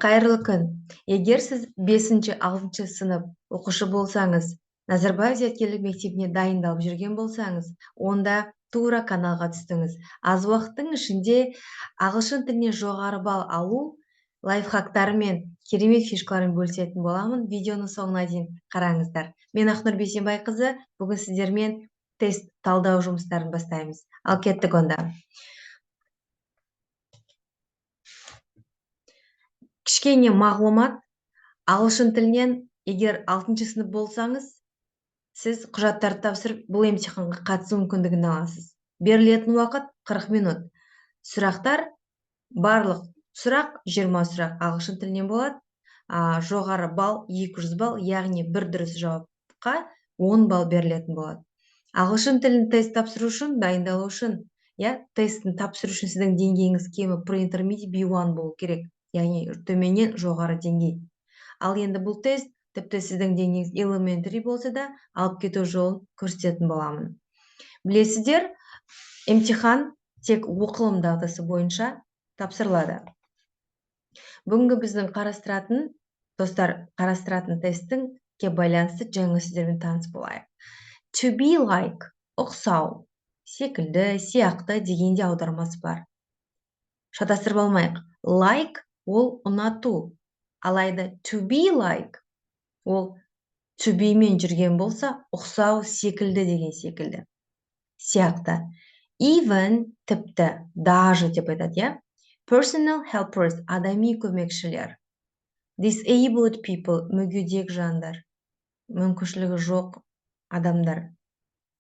Қайырлы күн. Егер сіз 5-6 сынып оқушы болсаңыз, Назарбаев зияткерлік мектебіне дайындалып жүрген болсаңыз, онда тура каналға түстіңіз. Аз уақыттың ішінде ағылшын тіліне жоғары балл алу лайфхактары мен керемет фишкаларын бөлісетін боламын. Видеоны соңына дейін қараңыздар. Мен Ақнұр Бейсенбайқызы, бүгін сіздермен тест талдау жұмыстарын бастаймыз. Ал кеттік онда. Кішкене мағлұмат. Ағылшын тілінен, егер 6 сынып болсаңыз, сіз құжаттарды тапсырып, бұл емтиханға қатысу мүмкіндігін аласыз. Берілетін уақыт 40 минут. Сұрақтар, барлық сұрақ 20 сұрақ ағылшын тілінен болады. Жоғары балл 200 балл, яғни бір дұрыс жауапқа 10 балл берілетін болады. Ағылшын тілін тест тапсыру үшін, дайындалу үшін, тестін тапсыру үшін сіздің деңгейіңіз кемі pre-intermediate B1 болу керек, яғни төменнен жоғары деңгей. Ал енді бұл тест тіпті сіздің деңгейіңіз elementary болса да алып кету жолын көрсететін боламын. Білесіздер, емтихан тек оқылым дағдысы бойынша тапсырылады. Бүгінгі біздің қарастыратын тесттіңге байланысты жаңа сөздермен таныс болайық. To be like, ұқсау, секілді, сияқты дегенде аудармасы бар. Шатастырып алмайық. Like ол ұнату. Алайда to be like ол to be мен жүрген болса, ұқсау, секілді деген секілді. Сияқты. Even, тіпті, даже деп айтады, Personal helpers, адами көмекшілер. Disabled people, мүгедек жандар. Мүмкіншілігі жоқ адамдар.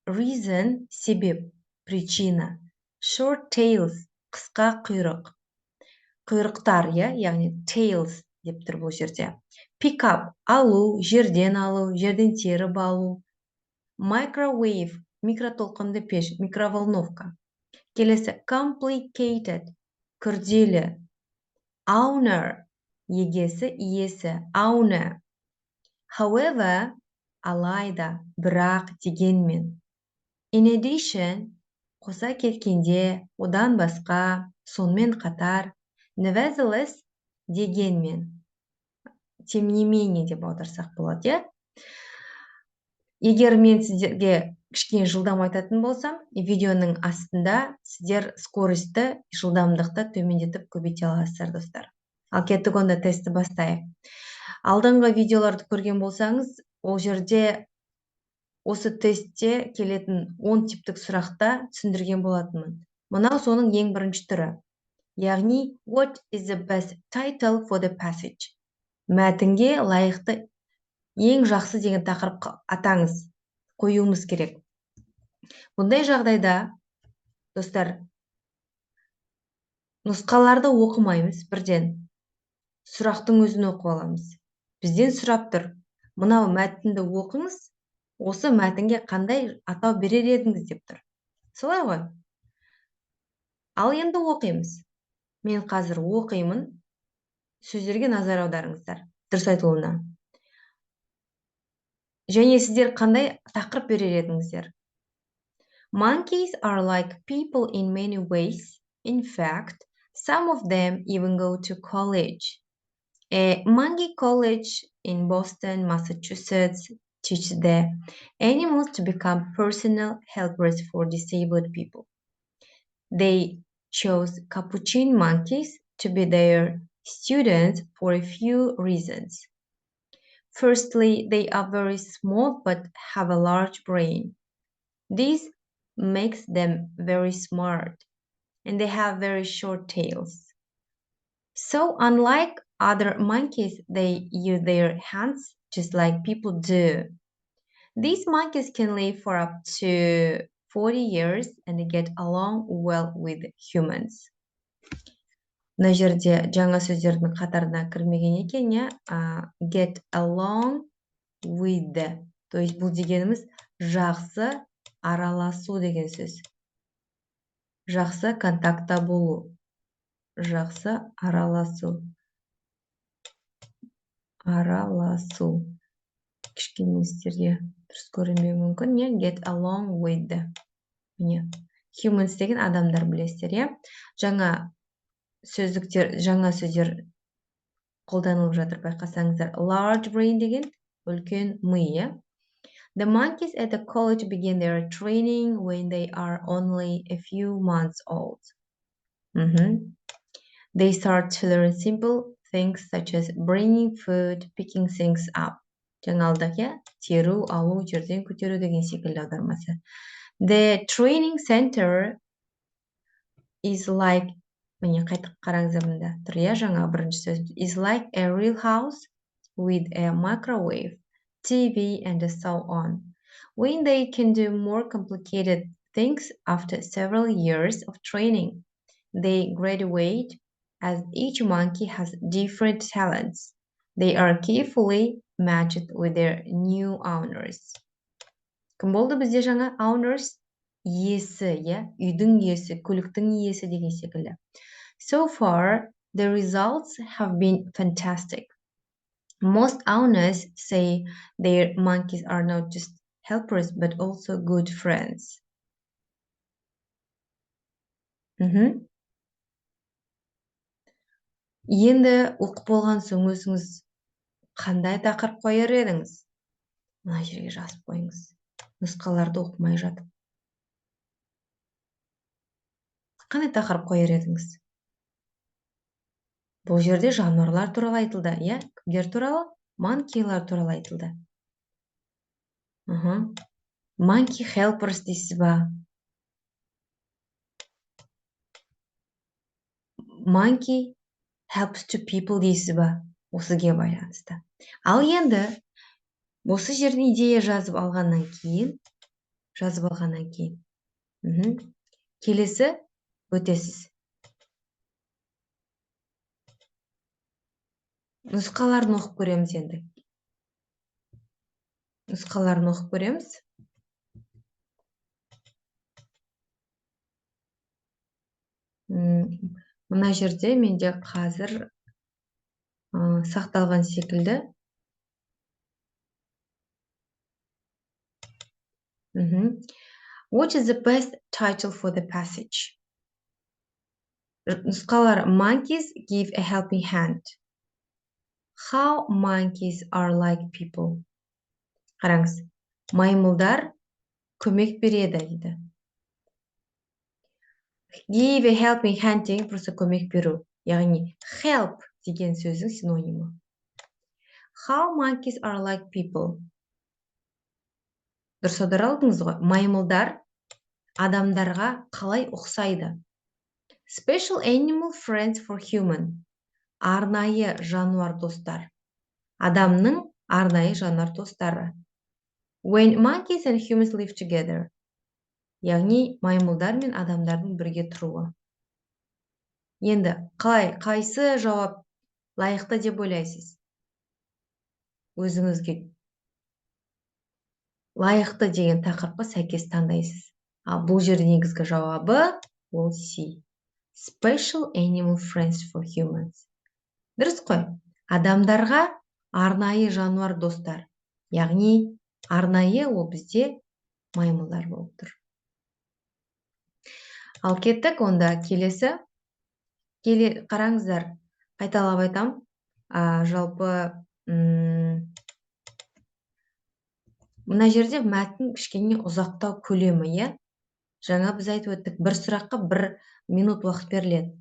Reason, себеп, причина. Short tails, қысқа құйрық. Құйрықтар, яғни tails деп тұр бұл жерде. Pick up, алу, жерден теріп алу. Microwave, микротолқынды пеш, микроволновка. Келесі, complicated, күрделі. Owner, иесі, owner. However, алайда, бірақ, дегенмен. In addition, қоса кеткенде, одан басқа, сонымен қатар. Nevertheless, дегенмен. Тем не менее деп аударсақ болады, Егер мен сіздерге кішкене жылдам айтатын болсам, видеоның астында сіздер скорості, жылдамдықты төмендетіп көбейте аласыздар, достар. Ал кеттік онда тестті бастайық. Алдыңғы видеоларды көрген болсаңыз, ол жерде осы тестте келетін 10 типтік сұрақта түсіндірген болатынмын. Мынау соның ең бірінші түрі. Яғни, what is the best title for the passage? Мәтінге лайықты ең жақсы деген тақырып атаңыз, қоюымыз керек. Бұндай жағдайда, достар, нұсқаларды оқымаймыз бірден. Сұрақтың өзін оқып аламыз. Бізден сұрап тұр. Мынау мәтінді оқыңыз, осы мәтінге қандай атау берер едіңіз деп тұр. Солай ғой? Ал енді оқимыз. Мен қазір оқимын. Сөздерге назар аударыңыздар. Дұрыс айтылуына. Және сіздер қандай тақырып берер едіңіздер? Monkeys are like people in many ways. In fact, some of them even go to college. A monkey college in Boston, Massachusetts teaches the animals to become personal helpers for disabled people. They chose capuchin monkeys to be their students for a few reasons. Firstly, they are very small but have a large brain. This makes them very smart, and they have very short tails. So unlike other monkeys, they use their hands just like people do. These monkeys can live for up to 40 years and they get along well with humans. Мына жерде жаңа сөздердің қатарына кірмеген екен, get along with. То есть бұл дегеніміз жақсы араласу деген сөз. Жақсы контактта болу. Жақсы араласу. Араласу. Кішкене сіздерге дұрыс көрінбеуі мүмкін, get along with. Humans деген адамдар білесіздер, жаңа сөздер қолданылып жатыр, байқасаңыздар. Large brain деген үлкен ми, иә? The monkeys at the college begin their training when they are only a few months old. They start to learn simple things such as bringing food, picking things up. Жаңа алдық, иә? Теру, алу, жерден көтеру деген секілді аудармасы. The training center is like, міне қайтып қараңыздар мында тұр, иә, жаңа бірінші сөз. Is like a real house with a microwave, TV and so on. When they can do more complicated things after several years of training, they graduate as each monkey has different talents. They are carefully matched with their new owners. Кім болды бізде жаңа? Owners, иесі, иә? Үйдің иесі, көліктің иесі деген секілді. So far, the results have been fantastic. Most owners say their monkeys are not just helpers, but also good friends. Енді оқып болған соң өзіңіз қандай тақырып қояр едіңіз? Мына жерге жазып қойыңыз. Нұсқаларды оқымай жатып. Қандай тақырып қояр едіңіз? Бұл жерде жануарлар туралы айтылды, иә? Кімдер туралы? Манкейлар туралы айтылды. Monkey helpers дейсіз ба? Monkey helps to people дейсіз ба? Осыге байланысты. Ал енді осы жердің идея жазып алғаннан кейін, келесі өтесіз. Нұсқаларын оқып көреміз енді. Нұсқаларын оқып көреміз. Мына жерде менде қазір сақталған секілді. What is the best title for the passage? Нұсқалар: Monkeys give a helping hand. How monkeys are like people. Қараңыз, маймылдар көмек береді дейді. Give a helping hand деген просто көмек беру. Яғни help деген сөздің синонимі. How monkeys are like people. Дұрыс аудара алдыңыз ғой. Маймылдар адамдарға қалай ұқсайды. Special animal friends for human. Арнайы жануар достар. Адамның арнайы жануар достары. When monkeys and humans live together. Яғни маймылдар мен адамдардың бірге тұруы. Енді қайсы жауап лайықты деп ойлайсыз? Өзіңізге лайықты деген тақырыпқа сәйкес таңдайсыз. Ал бұл жерде негізгі жауабы ол C. Special animal friends for humans. Дұрыс қой? Адамдарға арнайы жануар достар. Яғни арнайы ол бізде маймылдар болып тұр. Ал кеттік, онда келесі. Қараңыздар, қайталап айтам. Жалпы мына жерде мәтін кішкене ұзақтау көлемі, иә? Жаңа біз айтып өттік, бір сұраққа 1 минут уақыт беріледі.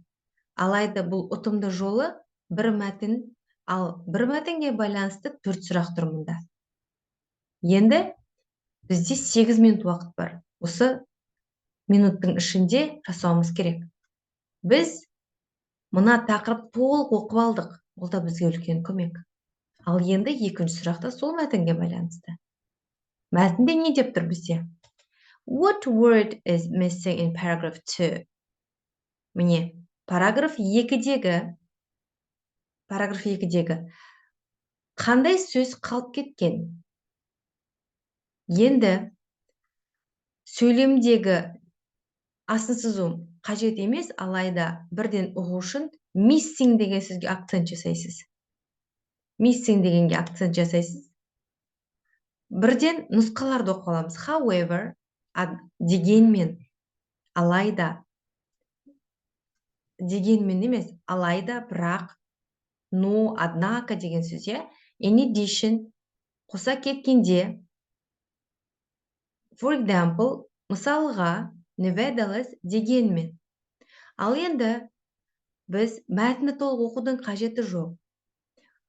Алайда бұл ұтымды жолы бір мәтін, ал бір мәтінге байланысты 4 сұрақ тұр мұнда. Енді бізде 8 минут уақыт бар. Осы минуттың ішінде жасауымыз керек. Біз мына тақырып толық оқып алдық. Ол да бізге үлкен көмек. Ал енді екінші сұрақта сол мәтінге байланысты. Мәтінде не деп тұр бізде? What word is missing in paragraph 2? Міне, параграф 2-дегі қандай сөз қалып кеткен? Енді сөйлемдегі асын сызу қажет емес, алайда бірден ұғу үшін missing деген сөзге акцент жасайсыз. Missing дегенге акцент жасайсыз. Бірден нұсқаларды оқып аламыз. However, дегенмен, алайда, дегенмен емес, алайда, бірақ, но, однако деген сөз, иә. In addition, қоса кеткенде. For example, мысалға, nevertheless дегенмен. Ал енді біз мәтінді толық оқудың қажеті жоқ.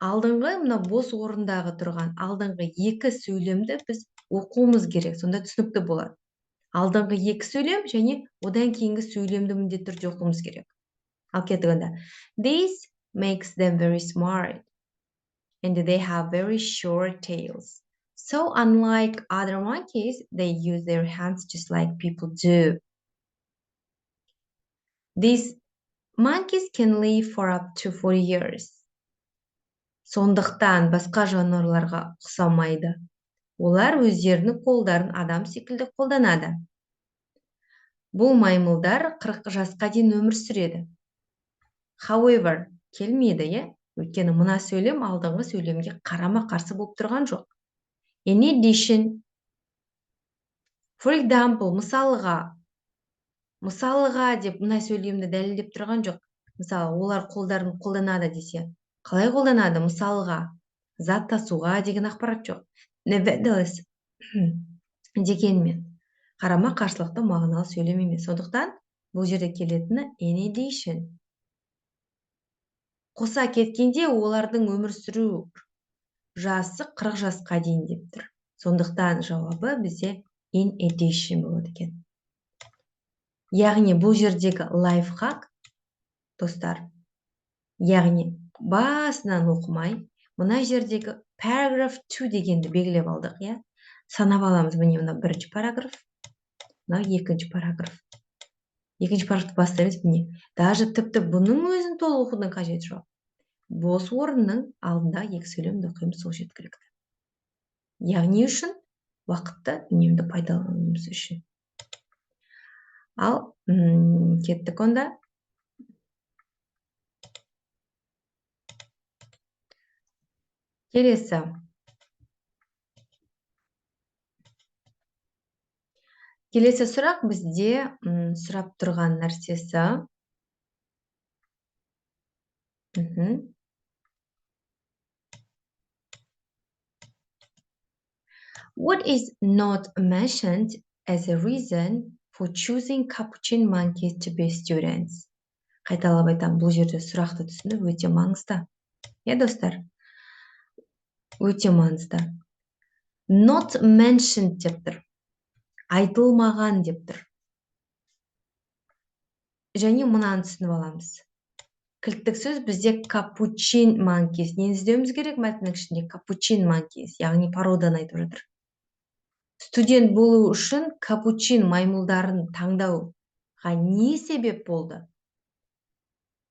Алдыңғы мына бос орындағы тұрған алдыңғы екі сөйлемді біз оқуымыз керек, сонда түсінікті болады. Алдыңғы екі сөйлем және одан кейінгі сөйлемді міндетті түрде оқуымыз керек. Ал кеттік онда. This makes them very smart. And they have very short tails. So unlike other monkeys, they use their hands just like people do. These monkeys can live for up to 40 years. Сондықтан басқа жануарларға ұқсамайды. Олар өздерінің қолдарын адам секілді қолданады. Бұл маймылдар 40 жасқа дейін өмір сүреді. However, келмейді, иә? Өйткені мына сөйлем алдыңғы сөйлемге қарама-қарсы болып тұрған жоқ. In addition, for example, мысалыға деп мына сөйлемді дәлелдеп тұрған жоқ. Мысалы, олар қолдарын қолданады десе, қалай қолданады? Мысалға, зат тасуға деген ақпарат жоқ. Nevertheless дегенмен қарама-қарсылықты мағыналы сөйлем емес. Сондықтан бұл жерде келетіні in addition. Қоса кеткенде олардың өмір сүру жасы 40 жасқа дейін деп тұр. Сондықтан жауабы бізде in addition болады екен. Яғни бұл жердегі лайфхак, достар, яғни басынан оқымай, мына жердегі paragraph 2 дегенді белгілеп алдық, иә? Санап аламыз, міне мына бірінші параграф, мына екінші параграф. Екінші параграфты бастаймыз, міне. Даже тіпті бұның өзін толық оқудың қажеті жоқ. Бос орынның алдында екі сөйлемді оқимыз, сол жеткілікті. Яғни үшін уақытты үнемді пайдалануымыз үшін. Ал кеттік онда. Келесі. Келесі сұрақ бізде сұрап тұрған нәрсесі. What is not mentioned as a reason for choosing capuchin monkeys to be students? Қайталап айтамын, бұл жерде сұрақты түсіну өте маңызды. Е, достар? Өте маңызды. Not mentioned деп тұр. Айтылмаған деп тұр. Және мұнан түсініп аламыз. Кілттік сөз бізде capuchin monkeys. Нені іздеуіміз керек мәтіннің ішінде? Capuchin monkeys, яғни пароданы айтып жатыр. Студент болу үшін капучин маймылдарын таңдауға не себеп болды?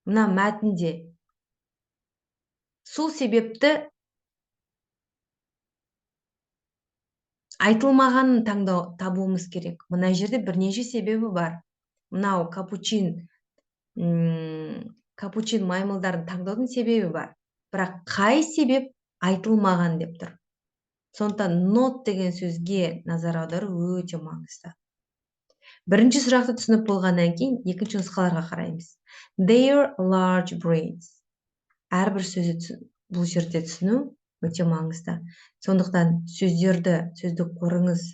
Мына мәтінде сол себепті айтылмағанын табуымыз керек. Мына жерде бірнеше себебі бар. Мынау капучин маймылдарын таңдаудың себебі бар. Бірақ қай себеп айтылмаған деп тұр. Сондықтан not деген сөзге назар аудару өте маңызды. Бірінші сұрақты түсініп болғаннан кейін екінші нұсқаларға қараймыз. Their large brains. Әрбір сөзді бұл жерде түсіну өте маңызды. Сондықтан сөзді қорыңыз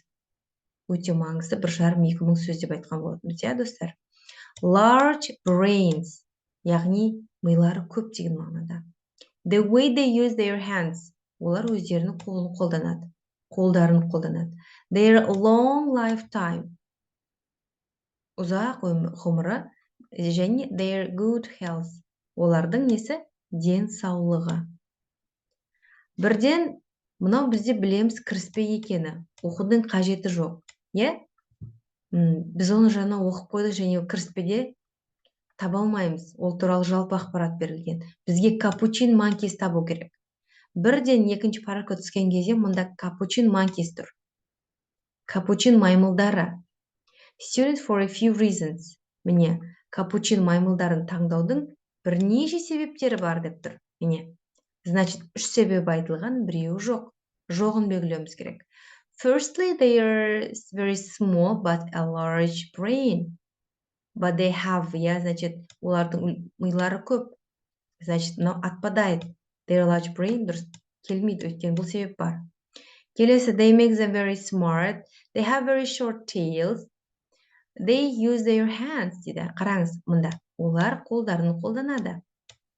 өте маңызды. 1,5-2,000 сөз деп айтқан болатынбыз, иә, достар? Large brains, яғни милары көп деген мағынада. The way they use their hands. Олар өздерінің қолдарын қолданады. Their long lifetime. Ұзақ ғұмыры және their good health. Олардың несі? Денсаулығы. Бірден, мынау бізде білеміз кіріспе екені. Оқудың қажеті жоқ. Е? Біз оны жаңа оқып қойдық және кіріспеде таба алмаймыз. Ол туралы жалпы ақпарат берілген. Бізге capuchin monkeys табу керек. Бірден екінші параграфқа түскен кезде мұнда capuchin monkeys тұр. Capuchin маймылдары. Student for a few reasons. Міне, capuchin маймылдарын таңдаудың бірнеше себептері бар деп тұр. Міне. Значит, 3 себебі айтылған, біреуі жоқ. Жоғын белгілеуіміз керек. Firstly, they are very small but a large brain. But they have, значит, олардың милары көп. Значит, мынау отпадает. Their large brain дұрыс келмейді, өйткені бұл себеп бар. Келесі, they make them very smart. They have very short tails. They use their hands дейді. Қараңыз, мұнда. Олар қолдарын қолданады.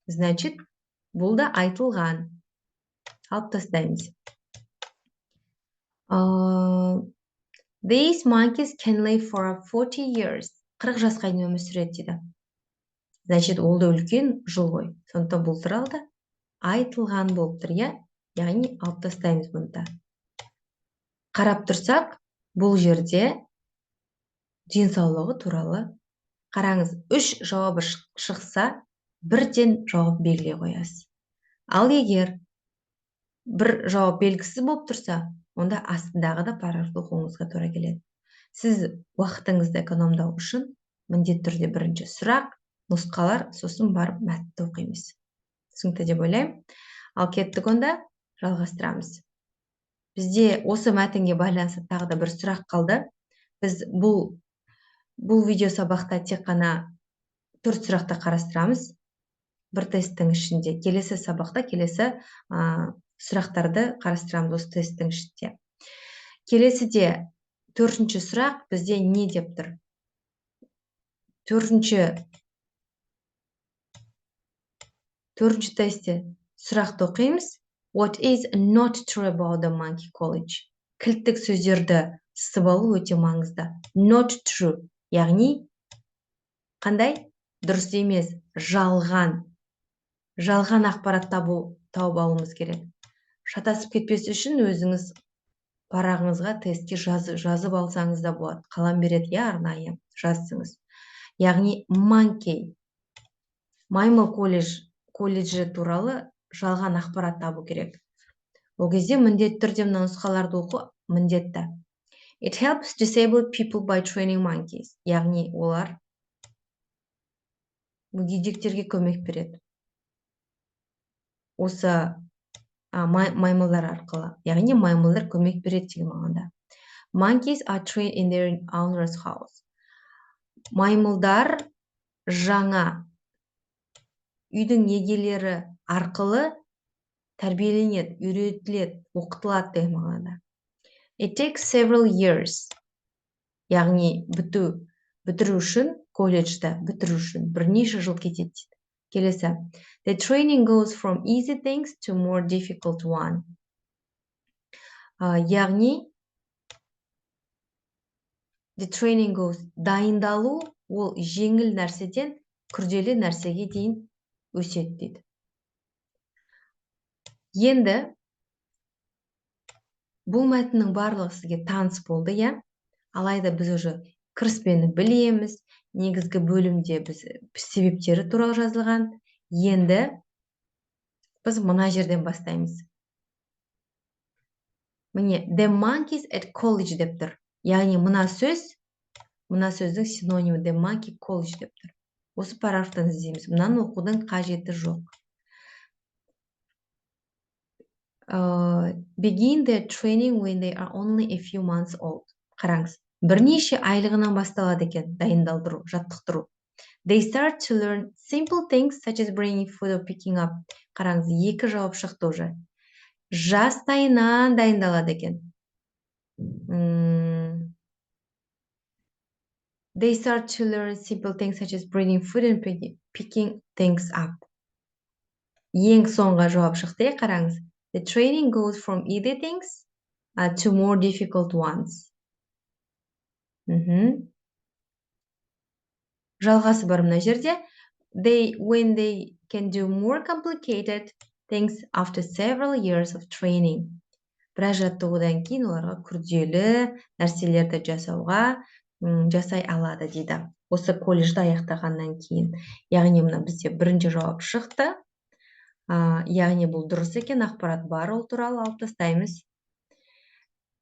Значит, бұл да айтылған. Алып тастаймыз. These monkeys can live for 40 years. 40 жасқа дейін өмір сүреді дейді. Значит, ол да үлкен жыл ғой. Сондықтан бұл туралы да айтылған болып тұр, иә? Яғни алып тастаймыз бұнда. Қарап тұрсақ, бұл жерде денсаулығы туралы қараңыз, 3 жауабы шықса, бірден жауап белгілей қоясыз. Ал егер бір жауап белгісіз болып тұрса, онда астындағы да параграфты оқуыңызға тура келеді. Сіз уақытыңызды экономдау үшін міндетті түрде бірінші сұрақ, нұсқалар, сосын барып мәтінді оқимыз. Түсінікті деп ойлаймын. Ал кеттік онда жалғастырамыз. Бізде осы мәтінге байланысты тағы да бір сұрақ қалды. Біз бұл видео сабақта тек қана 4 сұрақты қарастырамыз. Бір тесттің ішінде. Келесі сабақта келесі сұрақтарды қарастырамыз осы тесттің ішінде. Келесіде 4-ші сұрақ бізде не деп тұр? 4-ші тестте сұрақты оқимыз. What is not true about the monkey college? Кілттік сөздерді сызып алу өте маңызды. Not true, яғни қандай? Дұрыс емес, жалған. Жалған ақпарат тауып алуымыз керек. Шатасып кетпес үшін өзіңіз парағыңызға тестке жазып алсаңыз да болады. Қалам береді, я арнайы жазсыңыз. Яғни monkey, маймыл колледжі туралы жалған ақпарат табу керек. Ол кезде міндетті түрде мына нұсқаларды оқу міндетті. It helps disabled people by training monkeys. Яғни олар мүгедектерге көмек береді. Осы маймылдар арқылы. Яғни маймылдар көмек береді деген мағынада. Monkeys are trained in their owner's house. Маймылдар жаңа үйдің егелері арқылы тәрбиеленеді, үйретіледі, оқытылады деген мағынада. It takes several years. Яғни бітіру үшін, колледжді бітіру үшін бірнеше жыл кетеді. Келесі. The training goes from easy things to more difficult one. Яғни the training goes, дайындалу ол жеңіл нәрседен күрделі нәрсеге дейін өседі дейді. Енді бұл мәтіннің барлығы сізге таныс болды, иә? Алайда біз уже кіріспені білеміз, негізгі бөлімде біз себептері туралы жазылған. Енді біз мына жерден бастаймыз. Міне, the monkeys at college деп тұр. Яғни мына сөздің синонимі the monkey college деп тұр. Осы параграфтан іздейміз. Мынаны оқудың қажеті жоқ. Begin their training when they are only a few months old. Қараңыз, бірнеше айлығынан басталады екен дайындалдыру, жаттықтыру. They start to learn simple things such as bringing food or picking up. Қараңыз, 2 жауап шықты уже. Жастайынан дайындалады екен. They start to learn simple things such as bringing food and picking things up. Ең соңғы жауап шықты, қараңыз. The training goes from easy things to more difficult ones. Жалғасы бар мына жерде. When they can do more complicated things after several years of training. Біраз жаттығудан кейін оларға күрделі нәрселерді жасай алады дейді. Осы колледжді аяқтағаннан кейін. Яғни мына бізде бірінші жауап шықты. Яғни бұл дұрыс екен, ақпарат бар, ол туралы алып тастаймыз.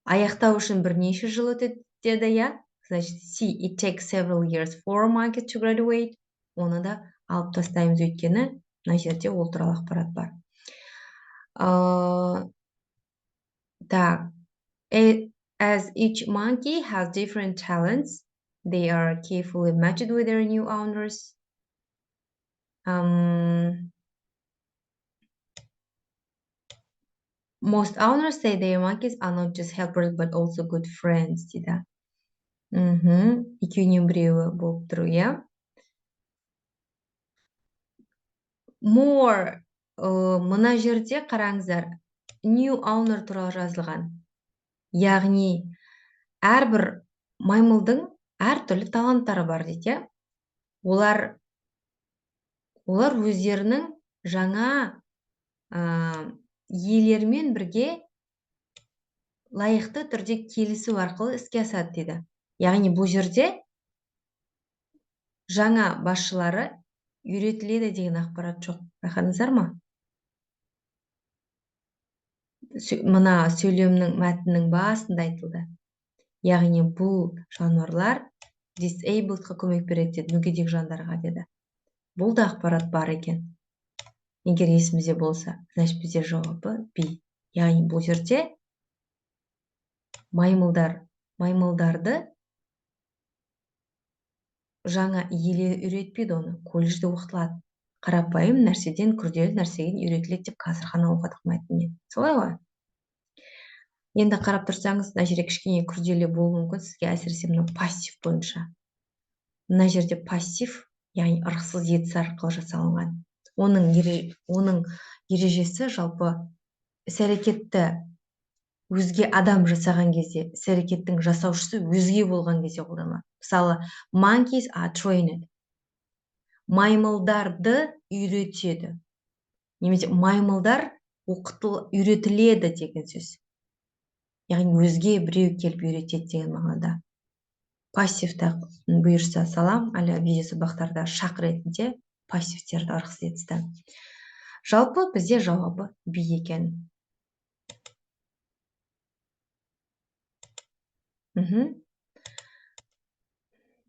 Аяқтау үшін бірнеше жыл өтеді деді, я? Значит, see, it takes several years for a monkey to graduate. Оны да алып тастаймыз өйткені, мына жерде ол туралы ақпарат бар. Так, as each monkey has different talents, they are carefully matched with their new owners. Most owners say their monkeys are not just helpers but also good friends дейді. Екеуінен біреуі болып тұр, иә. More, мына жерде қараңыздар, new owner туралы жазылған. Яғни, әрбір маймылдың әртүрлі таланттары бар дейді. Олар өздерінің жаңа иелерімен бірге лайықты түрде келісу арқылы іске асады дейді. Яғни бұл жерде жаңа басшылары үйретіледі деген ақпарат жоқ. Байқадыңыздар ма? Мына сөйлемнің мәтіннің басында айтылды. Яғни бұл жануарлар disabled'қа көмек береді деді, мүгедек жандарға деді. Бұл да ақпарат бар екен. Егер есімізде болса, значит бізде жауабы B. Яғни бұл жерде маймылдарды жаңа иелері үйретпейді оны, колледжде оқытылады. Қарапайым нәрседен күрделі нәрсеге үйретіледі деп қазір ғана оқыдық мәтіннен. Солай ғой? Енді қарап тұрсаңыз, мына жерде кішкене күрделі болуы мүмкін сізге, әсіресе мына пассив бойынша. Мына жерде пассив, яғни ырықсыз етіс арқылы жасалынған. Оның ережесі жалпы іс-әрекетті өзге адам жасаған кезде, іс-әрекеттің жасаушысы өзге болған кезде қолданылады. Мысалы, monkeys are trained. Маймылдарды үйретеді. Немесе маймылдар үйретіледі деген сөз. Яғни өзге біреу келіп үйретеді деген мағынада. Пассивті бұйырса салам, әлі видео сабақтарда шақ ретінде пассивтерді ырықсыз етісті. Жалпы бізде жауабы B екен.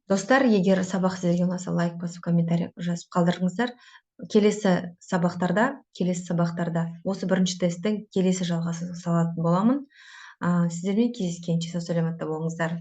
Достар, егер сабақ сіздерге ұнаса, лайк басып, комментарий жазып қалдырыңыздар. Келесі сабақтарда осы бірінші тесттің келесі жалғасын салатын боламын. Сіздермен кездескенше сау саламатта болыңыздар.